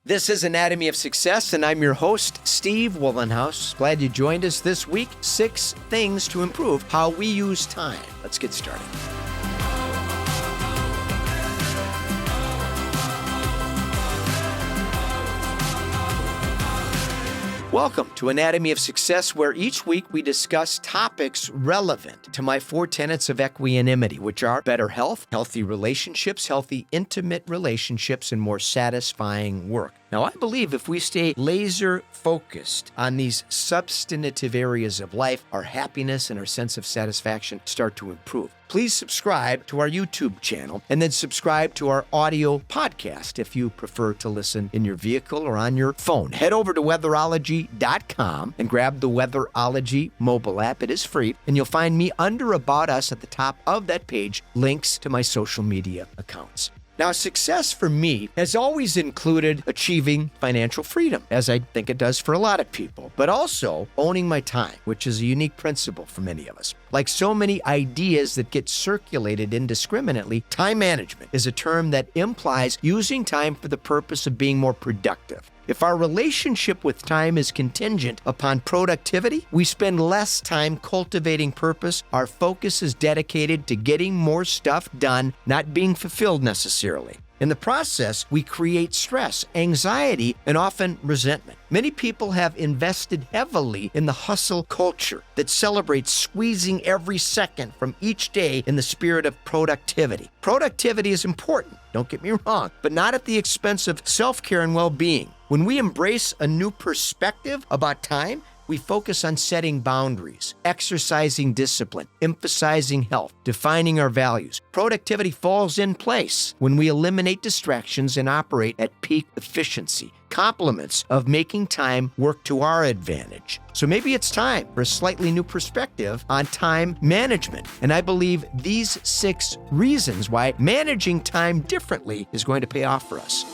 This is Anatomy of Success, and I'm your host, Steve Wohlenhaus. Glad you joined us this week. 6 things to improve how we use time. Let's get started. Welcome to Anatomy of Success, where each week we discuss topics relevant to my 4 tenets of equanimity, which are better health, healthy relationships, healthy intimate relationships, and more satisfying work. Now, I believe if we stay laser focused on these substantive areas of life, our happiness and our sense of satisfaction start to improve. Please subscribe to our YouTube channel and then subscribe to our audio podcast if you prefer to listen in your vehicle or on your phone. Head over to weatherology.com and grab the Weatherology mobile app. It is free, and you'll find me under About Us at the top of that page, links to my social media accounts. Now, success for me has always included achieving financial freedom, as I think it does for a lot of people, but also owning my time, which is a unique principle for many of us. Like so many ideas that get circulated indiscriminately, time management is a term that implies using time for the purpose of being more productive. If our relationship with time is contingent upon productivity, we spend less time cultivating purpose. Our focus is dedicated to getting more stuff done, not being fulfilled necessarily. In the process, we create stress, anxiety, and often resentment. Many people have invested heavily in the hustle culture that celebrates squeezing every second from each day in the spirit of productivity. Productivity is important, don't get me wrong, but not at the expense of self-care and well-being. When we embrace a new perspective about time, we focus on setting boundaries, exercising discipline, emphasizing health, defining our values. Productivity falls in place when we eliminate distractions and operate at peak efficiency, compliments of making time work to our advantage. So maybe it's time for a slightly new perspective on time management. And I believe these 6 reasons why managing time differently is going to pay off for us.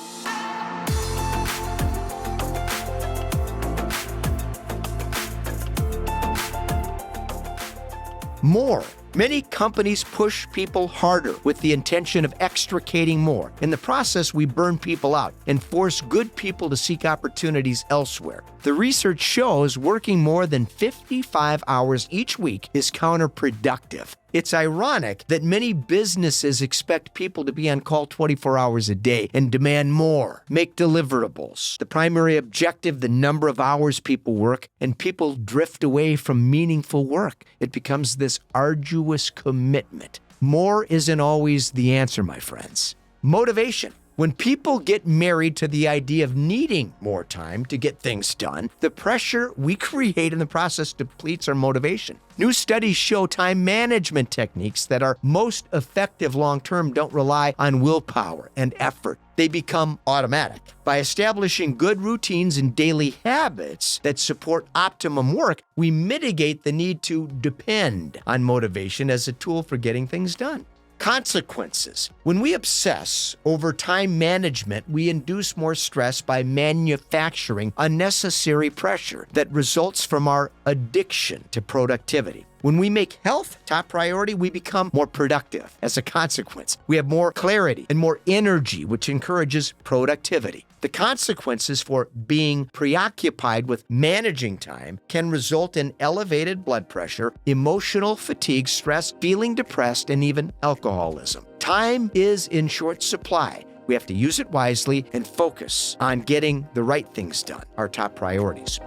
More. Many companies push people harder with the intention of extricating more. In the process, we burn people out and force good people to seek opportunities elsewhere. The research shows working more than 55 hours each week is counterproductive. It's ironic that many businesses expect people to be on call 24 hours a day and demand more, make deliverables. The primary objective, the number of hours people work, and people drift away from meaningful work. It becomes this arduous commitment. More isn't always the answer, my friends. Motivation. When people get married to the idea of needing more time to get things done, the pressure we create in the process depletes our motivation. New studies show time management techniques that are most effective long-term don't rely on willpower and effort. They become automatic. By establishing good routines and daily habits that support optimum work, we mitigate the need to depend on motivation as a tool for getting things done. Consequences. When we obsess over time management, we induce more stress by manufacturing unnecessary pressure that results from our addiction to productivity. When we make health top priority, we become more productive. As a consequence, we have more clarity and more energy, which encourages productivity. The consequences for being preoccupied with managing time can result in elevated blood pressure, emotional fatigue, stress, feeling depressed, and even alcoholism. Time is in short supply. We have to use it wisely and focus on getting the right things done, our top priorities.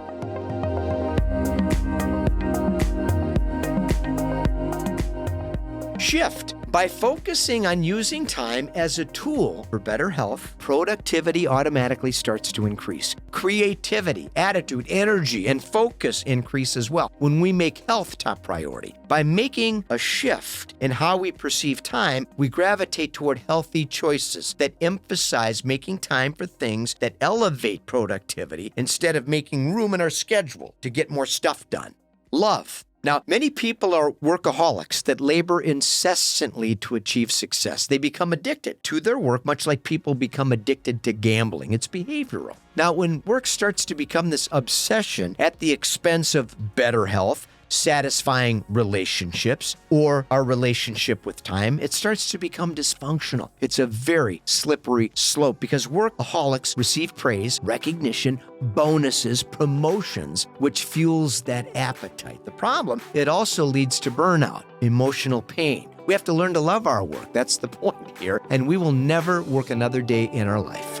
Shift. By focusing on using time as a tool for better health, productivity automatically starts to increase. Creativity, attitude, energy, and focus increase as well when we make health top priority. By making a shift in how we perceive time, we gravitate toward healthy choices that emphasize making time for things that elevate productivity instead of making room in our schedule to get more stuff done. Love. Now, many people are workaholics that labor incessantly to achieve success. They become addicted to their work, much like people become addicted to gambling. It's behavioral. Now, when work starts to become this obsession at the expense of better health, satisfying relationships or our relationship with time, it starts to become dysfunctional. It's a very slippery slope because workaholics receive praise, recognition, bonuses, promotions, which fuels that appetite. The problem, it also leads to burnout, emotional pain. We have to learn to love our work. That's the point here. And we will never work another day in our life.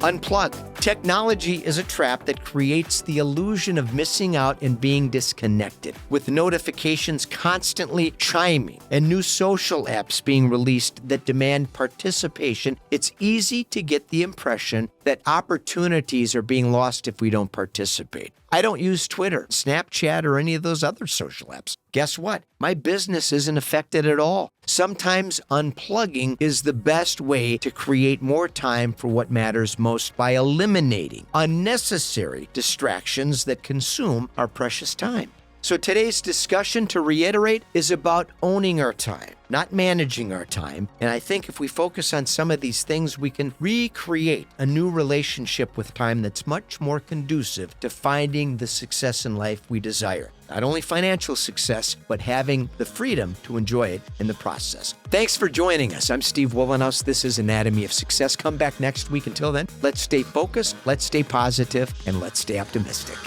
Unplug. Technology is a trap that creates the illusion of missing out and being disconnected. With notifications constantly chiming and new social apps being released that demand participation, it's easy to get the impression that opportunities are being lost if we don't participate. I don't use Twitter, Snapchat, or any of those other social apps. Guess what? My business isn't affected at all. Sometimes unplugging is the best way to create more time for what matters most by eliminating unnecessary distractions that consume our precious time. So today's discussion, to reiterate, is about owning our time, not managing our time. And I think if we focus on some of these things, we can recreate a new relationship with time that's much more conducive to finding the success in life we desire. Not only financial success, but having the freedom to enjoy it in the process. Thanks for joining us. I'm Steve Wohlenhaus. This is Anatomy of Success. Come back next week. Until then, let's stay focused, let's stay positive, and let's stay optimistic.